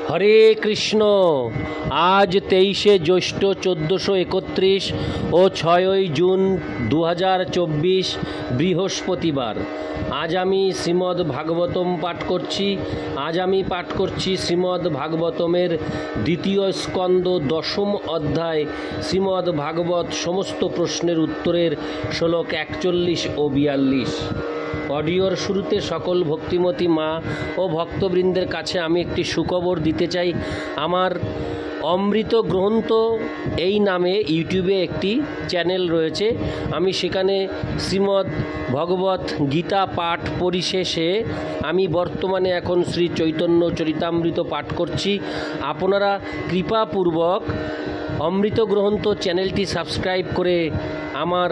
হরে কৃষ্ণ। আজ 23শে জ্যৈষ্ঠ 1431 ও 6ই জুন 2024 বৃহস্পতিবার। আজ আমি শ্রীমদ্ ভাগবতম পাঠ করছি। শ্রীমদ্ ভাগবতমের দ্বিতীয় স্কন্দ 10ম অধ্যায় শ্রীমদ্ ভাগবত সমস্ত প্রশ্নের উত্তরের শ্লোক 41 ও 42। অডিওর শুরুতে সকল ভক্তিমতী মা ও ভক্তবৃন্দের কাছে আমি একটি সুখবর দিতে চাই। আমার অমৃত গ্রন্থ এই নামে ইউটিউবে একটি চ্যানেল রয়েছে। আমি সেখানে শ্রীমদ্ ভগবত গীতা পাঠ পরিশেষে আমি বর্তমানে এখন শ্রী চৈতন্য চরিতামৃত পাঠ করছি। আপনারা কৃপাপূর্বক অমৃত গ্রন্থ চ্যানেলটি সাবস্ক্রাইব করে আমার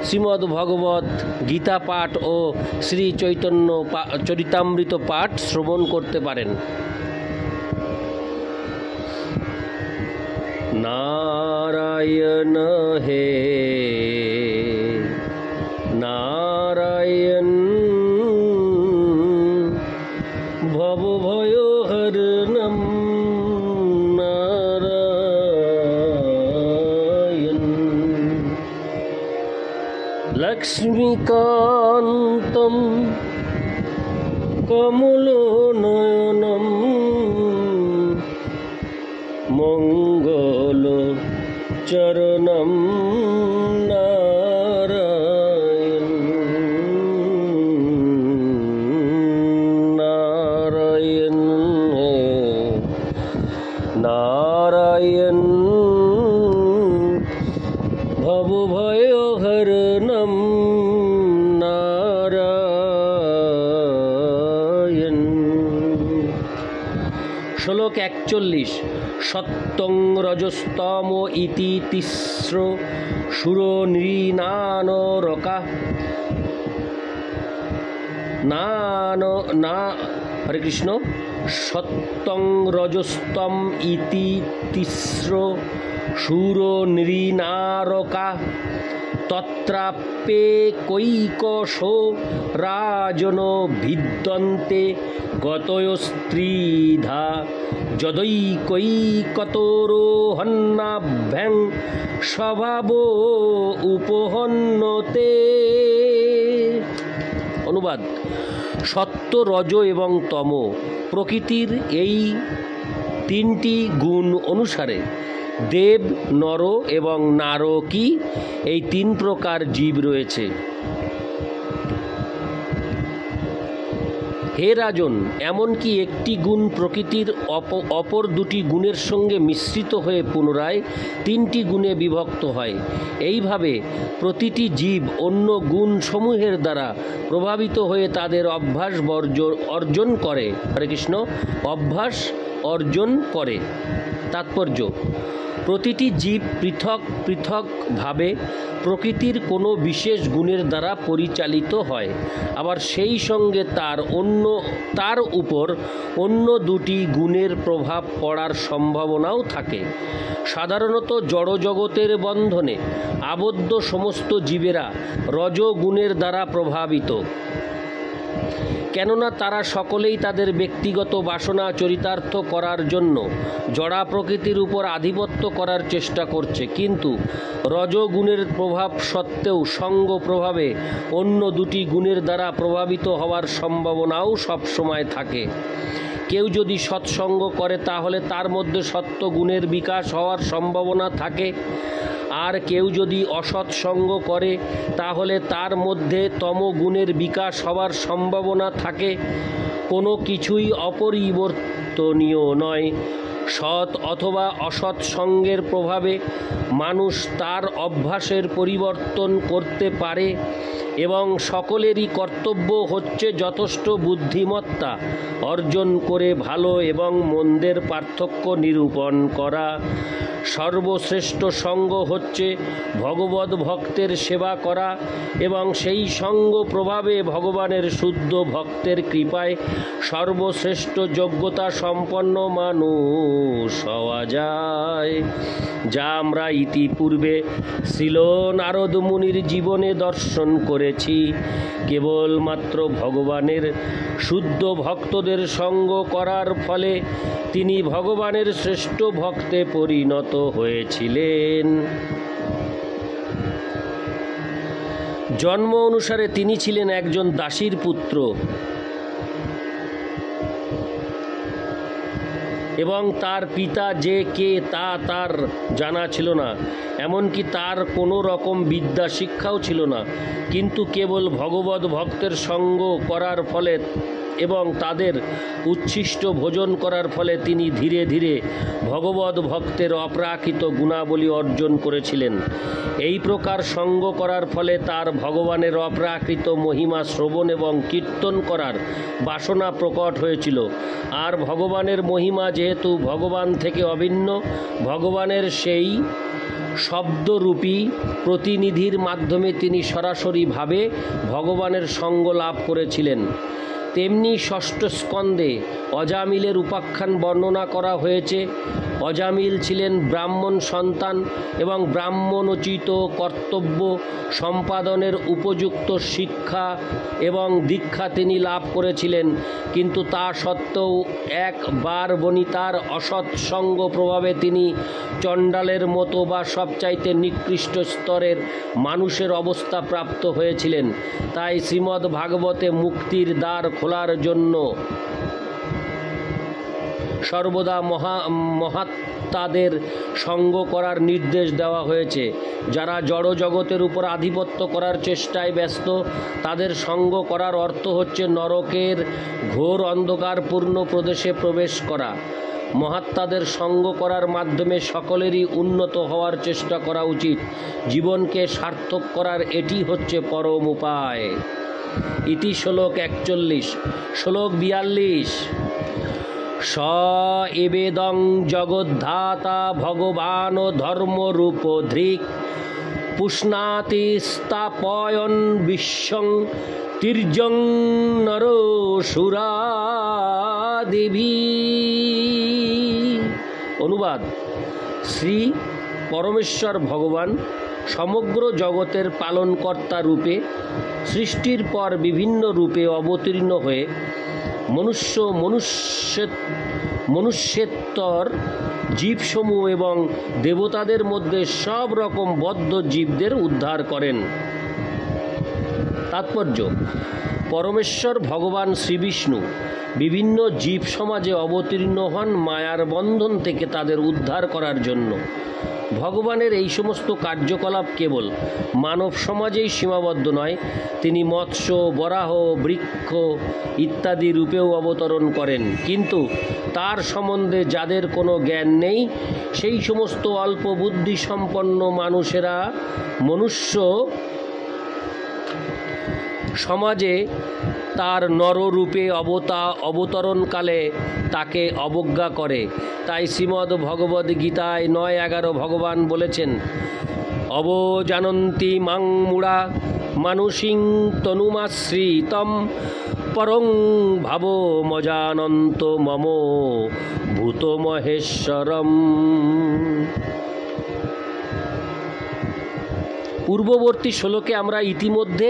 শ্রীমদ্ ভগবত গীতা পাঠ ও শ্রী চৈতন্য চরিতামৃত পাঠ শ্রবণ করতে পারেন। নারায়ণ হে নারায়ণ ভবভয় হরণম নারায়ণ লক্ষ্মীকান্তম কমলনয়নম মঙ্গল চরণম নারায়ণ নারায়ণ নারায়ণ ভবভয় হরণম নারায়ণ। শ্লোক 41। সত্যং রজস্তম ইতি তিস্র সুরো নৃনানরকা হরে কৃষ্ণ। সত্যং রজস্তম ইতি তিস্র সুরো নৃনারকা তত্রাপ্যেকৈকশো রাজন ভিদ্যন্তে গতয়স্ত্রীধা যদৈকৈকতোরোহন্নাভ্যাং স্বভাব উপহন্যতে। অনুবাদ: সত্য, রজ এবং তম প্রকৃতির এই তিনটি গুণ অনুসারে দেব, নর এবং নারকী এই তিন প্রকার জীব রয়েছে। হে রাজন, এমনকি একটি গুণ প্রকৃতির অপর দুটি গুণের সঙ্গে মিশ্রিত হয়ে পুনরায় তিনটি গুণে বিভক্ত হয়। এইভাবে প্রতিটি জীব অন্য গুণসমূহের দ্বারা প্রভাবিত হয়ে তাদের অভ্যাস অর্জন করে। হরে কৃষ্ণ। অভ্যাস অর্জন করে। তাৎপর্য: প্রতিটি জীব পৃথক পৃথকভাবে প্রকৃতির কোনো বিশেষ গুণের দ্বারা পরিচালিত হয়। আবার সেই সঙ্গে তার উপর অন্য দুটি গুণের প্রভাব পড়ার সম্ভাবনাও থাকে। সাধারণত জড়জগতের বন্ধনে আবদ্ধ সমস্ত জীবেরা রজগুণের দ্বারা প্রভাবিত, কেননা তারা সকলেই তাদের ব্যক্তিগত বাসনা চরিতার্থ করার জন্য জড়া প্রকৃতির উপর আধিপত্য করার চেষ্টা করছে। কিন্তু রজগুণের প্রভাব সত্ত্বেও সঙ্গ প্রভাবে অন্য দুটি গুণের দ্বারা প্রভাবিত হওয়ার সম্ভাবনাও সবসময় থাকে। কেউ যদি সৎসঙ্গ করে তাহলে তার মধ্যে সত্য গুণের বিকাশ হওয়ার সম্ভাবনা থাকে, আর কেউ যদি অসৎসঙ্গ করে তাহলে তার মধ্যে তম গুণের বিকাশ হওয়ার সম্ভাবনা থাকে। কোনো কিছুই অপরিবর্তনীয় নয়। সৎ অথবা অসৎ সঙ্গের প্রভাবে মানুষ তার অভ্যাসের পরিবর্তন করতে পারে এবং সকলেরই কর্তব্য হচ্ছে যথেষ্ট বুদ্ধিমত্তা অর্জন করে ভালো এবং মন্দের পার্থক্য নিরূপণ করা। সর্বশ্রেষ্ঠ সঙ্গ হচ্ছে ভগবদ ভক্তের সেবা করা এবং সেই সঙ্গ প্রভাবে ভগবানের শুদ্ধ ভক্তের কৃপায় সর্বশ্রেষ্ঠ যোগ্যতা সম্পন্ন মানুষ হওয়া যায়, যা আমরা ইতিপূর্বে শ্রীল নারদ মুনির জীবনে দর্শন করেছি। কেবলমাত্র ভগবানের শুদ্ধ ভক্তদের সঙ্গ করার ফলে তিনি ভগবানের শ্রেষ্ঠ ভক্তে পরিণত হয়েছিলেন। জন্ম অনুসারে তিনি ছিলেন একজন দাসীর পুত্র এবং তার পিতা যে কে তা তার জানা ছিল না, এমনকি তার কোনো রকম বিদ্যা শিক্ষাও ছিল না। কিন্তু কেবল ভগবত ভক্তের সঙ্গ করার ফলে এবং তাদের উচ্ছিষ্ট ভোজন করার ফলে তিনি ধীরে ধীরে ভগবত ভক্তের অপ্রাকৃত গুণাবলী অর্জন করেছিলেন। এই প্রকার সঙ্গ করার ফলে তার ভগবানের অপ্রাকৃত মহিমা শ্রবণ এবং কীর্তন করার বাসনা প্রকট হয়েছিল। আর ভগবানের মহিমা যেহেতু ভগবান থেকে অভিন্ন, ভগবানের সেই শব্দরূপী প্রতিনিধির মাধ্যমে তিনি সরাসরিভাবে ভগবানের সঙ্গ লাভ করেছিলেন। তেমনি ষষ্ঠ স্কন্ধে অজামিলের উপাখ্যান বর্ণনা করা হয়েছে। অজামিল ছিলেন ব্রাহ্মণ সন্তান এবং ব্রাহ্মণোচিত কর্তব্য সম্পাদনের উপযুক্ত শিক্ষা এবং দীক্ষা তিনি লাভ করেছিলেন, কিন্তু তা সত্ত্বেও একবার বনিতার অসৎ সঙ্গ প্রভাবে তিনি চণ্ডালের মতো বা সবচাইতে নিকৃষ্ট স্তরের মানুষের অবস্থা প্রাপ্ত হয়েছিলেন। তাই শ্রীমদ্ ভাগবতে মুক্তির দ্বার খোলার জন্য সর্বদা মহাত্মাদের সঙ্গ করার নির্দেশ দেওয়া হয়েছে। যারা জড় জগতের উপর আধিপত্য করার চেষ্টায় ব্যস্ত, তাদের সঙ্গ করার অর্থ হচ্ছে নরকের ঘোর অন্ধকারপূর্ণ প্রদেশে প্রবেশ করা। মহাত্মাদের সঙ্গ করার মাধ্যমে সকলেরই উন্নত হওয়ার চেষ্টা করা উচিত। জীবনকে সার্থক করার এটি হচ্ছে পরম উপায়। ইতি শ্লোক 41। শ্লোক 42। স এবেদং জগদ্ধাতা ভগবান ধর্মরূপ ধৃক পুষ্ণাতি স্থাপয়ন বিশ্বং তির্যং নরসুরাদেবী। অনুবাদ: শ্রী পরমেশ্বর ভগবান সমগ্র জগতের পালনকর্তা রূপে সৃষ্টির পর বিভিন্ন রূপে অবতীর্ণ হয়ে মনুষ্যেত্তর জীবসমূহ এবং দেবতাদের মধ্যে সব রকম বদ্ধ জীবদের উদ্ধার করেন। তাৎপর্য: পরমেশ্বর ভগবান শ্রীবিষ্ণু বিভিন্ন জীব সমাজে অবতীর্ণ হন মায়ার বন্ধন থেকে তাদের উদ্ধার করার জন্য। ভগবানের এই সমস্ত কার্যকলাপ কেবল মানব সমাজেই সীমাবদ্ধ নয়, তিনি মৎস্য, বরাহ, বৃক্ষ ইত্যাদি রূপেও অবতরণ করেন। কিন্তু তার সম্বন্ধে যাদের কোনো জ্ঞান নেই, সেই সমস্ত অল্প বুদ্ধি সম্পন্ন মানুষেরা মনুষ্য সমাজে তার নররূপে অবতরণকালে তাকে অবজ্ঞা করে। তাই শ্রীমদ্ ভগবদ্ গীতায় 9:11 ভগবান বলেছেন, অবজানন্তি মাং মূঢ়া মানুষিং তনুমাশ্রিতম পরং ভাব মজানন্ত মম ভূত মহেশ্বরম। পূর্ববর্তী শ্লোকে আমরা ইতিমধ্যে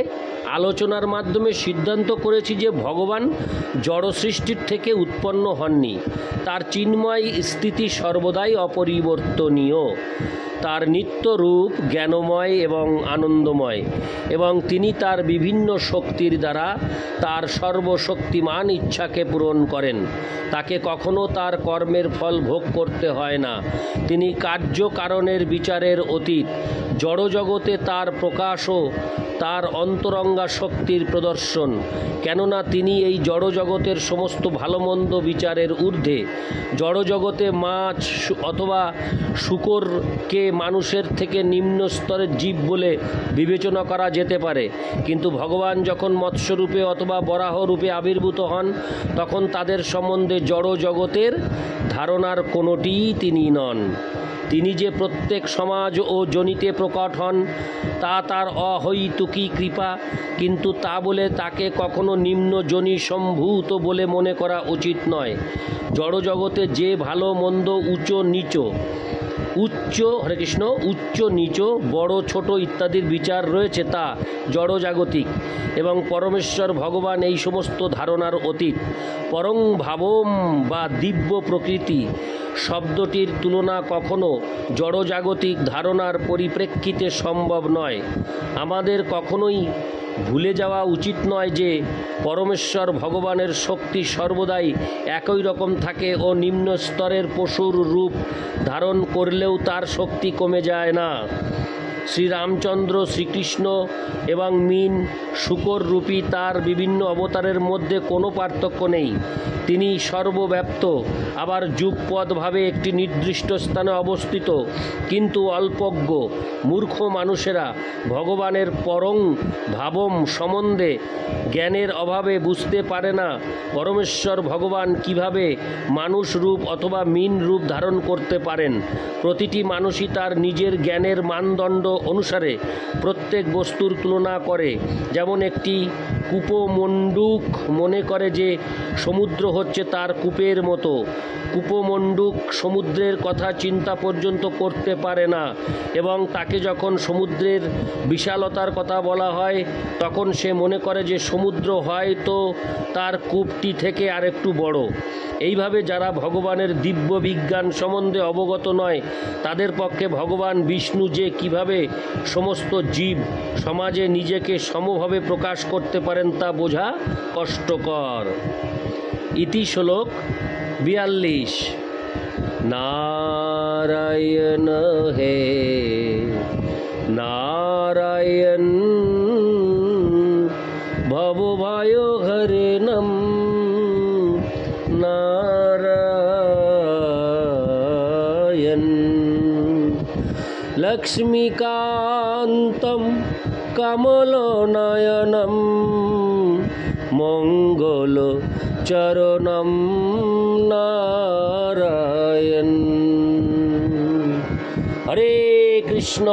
আলোচনার মাধ্যমে সিদ্ধান্ত করেছি যে ভগবান জড় সৃষ্টির থেকে উৎপন্ন হননি। তার চিন্ময় স্থিতি সর্বদাই অপরিবর্তনীয়। তার নিত্য রূপ জ্ঞানময় এবং আনন্দময়, এবং তিনি তার বিভিন্ন শক্তির দ্বারা তার সর্বশক্তিমান ইচ্ছাকে পূরণ করেন। তাকে কখনো তার কর্মের ফল ভোগ করতে হয় না। তিনি কার্য কারণের বিচারের অতীত। জড়জগতে তার প্রকাশও তার অন্তরঙ্গা শক্তির প্রদর্শন, কেননা তিনি এই জড়জগতের সমস্ত ভালো মন্দ বিচারের ঊর্ধ্বে। জড়জগতে মাছ অথবা শূকরকে মানুষের থেকে নিম্ন স্তরের জীব বলে বিবেচনা করা যেতে পারে, কিন্তু ভগবান যখন মৎস্যরূপে অথবা বরাহ রূপে আবির্ভূত হন, তখন তাদের সম্বন্ধে জড় জগতের ধারণার কোনোটিই তিনি নন। তিনি যে প্রত্যেক সমাজ ও জনিতে প্রকট হন তা তার অহৈতুকী কৃপা, কিন্তু তা বলে তাকে কখনো নিম্ন জনি সম্ভূত বলে মনে করা উচিত নয়। জড়জগতে যে ভালো মন্দ হরে কৃষ্ণ উচ্চ নিচ বড় ছোট ইত্যাদির বিচার রয়েছে তা জড়জাগতিক, এবং পরমেশ্বর ভগবান এই সমস্ত ধারণার অতীত। পরং ভাবম বা দিব্য প্রকৃতি শব্দটির তুলনা কখনো জড়জাগতিক ধারণার পরিপ্রেক্ষিতে সম্ভব নয়। আমাদের কখনোই ভুলে যাওয়া উচিত নয় যে পরমেশ্বর ভগবানের শক্তি সর্বদাই একই রকম থাকে ও নিম্ন স্তরের পশুর রূপ ধারণ করলেও তার শক্তি কমে যায় না। শ্রীরামচন্দ্র, শ্রীকৃষ্ণ এবং মীন, শূকর রূপী তার বিভিন্ন অবতারের মধ্যে কোনো পার্থক্য নেই। তিনি সর্বব্যাপ্ত, আবার যুগপদভাবে একটি নির্দিষ্ট স্থানে অবস্থিত, কিন্তু অল্পজ্ঞ মূর্খ মানুষেরা ভগবানের পরং ভাবম সম্বন্ধে জ্ঞানের অভাবে বুঝতে পারে না পরমেশ্বর ভগবান কিভাবে মানুষ রূপ অথবা মীন রূপ ধারণ করতে পারেন। প্রতিটি মানুষই তার নিজের জ্ঞানের মানদণ্ড অনুসারে প্রত্যেক বস্তুর তুলনা করে। যেমন একটি কূপমণ্ডূক মনে করে যে সমুদ্র হচ্ছে তার কূপের মতো। কূপমণ্ডূক সমুদ্রের কথা চিন্তা পর্যন্ত করতে পারে না, এবং তাকে যখন সমুদ্রের বিশালতার কথা বলা হয় তখন সে মনে করে যে সমুদ্র হয়তো তার কূপটি থেকে আরেকটু বড়। এইভাবে যারা ভগবানের দিব্য বিজ্ঞান সম্বন্ধে অবগত নয় তাদের পক্ষে ভগবান বিষ্ণু যে কিভাবে সমস্ত জীব সমাজে নিজেকে সমভাবে প্রকাশ করতে পারেন তা বোঝা কষ্টকর। ইতি শ্লোক 42। নারায়ণ হে নারায়ণ ভবভয় হরেণম নারায়ণ লক্ষ্মীকান্তম কমলনয়নম মঙ্গল চরণম নারায়ণ। হরে কৃষ্ণ।